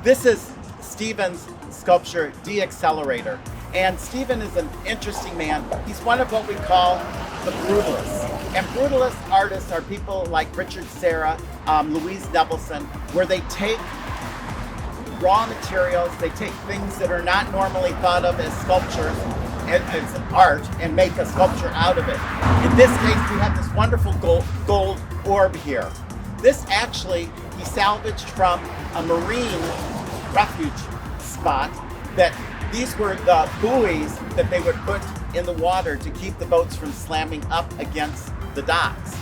This is Stephen's sculpture, Deaccelerator. And Stephen is an interesting man. He's one of what we call the brutalists. And brutalist artists are people like Richard Serra, Louise Nevelson, where they take raw materials, they take things that are not normally thought of as sculptures, as art, and make a sculpture out of it. In this case, we have this wonderful gold orb here. This actually, he salvaged from a marine refuge spot. That these were the buoys that they would put in the water to keep the boats from slamming up against the docks.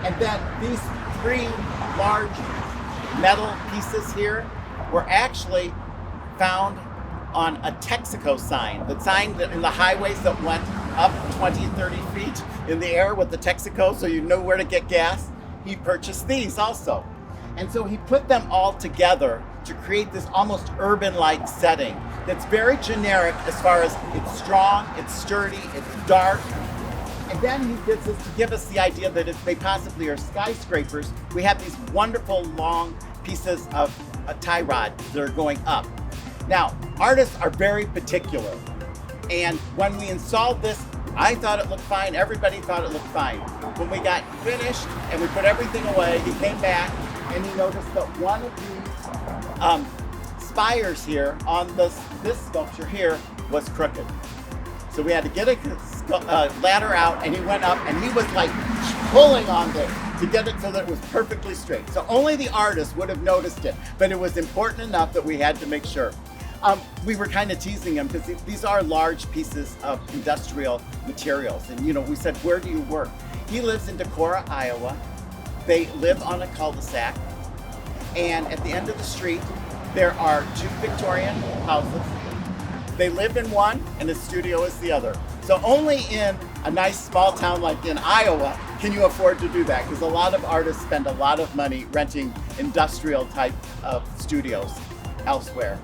And then these three large metal pieces here were actually found on a Texaco sign, the sign that in the highways that went up 20, 30 feet in the air with the Texaco so you know where to get gas. He purchased these also. And so he put them all together to create this almost urban-like setting that's very generic as far as it's strong, it's sturdy, it's dark. And then he did this to give us the idea that if they possibly are skyscrapers, we have these wonderful long pieces of a tie rod that are going up. Now, artists are very particular. And when we installed this, I thought it looked fine, everybody thought it looked fine. When we got finished and we put everything away, he came back and he noticed that one of these spires here on this sculpture here was crooked. So we had to get a ladder out, and he went up and he was like pulling on it to get it so that it was perfectly straight. So only the artist would have noticed it, but it was important enough that we had to make sure. We were kind of teasing him because these are large pieces of industrial materials. And we said, where do you work? He lives in Decorah, Iowa. They live on a cul-de-sac. And at the end of the street, there are two Victorian houses. They live in one and his studio is the other. So only in a nice small town like in Iowa can you afford to do that, because a lot of artists spend a lot of money renting industrial type of studios elsewhere.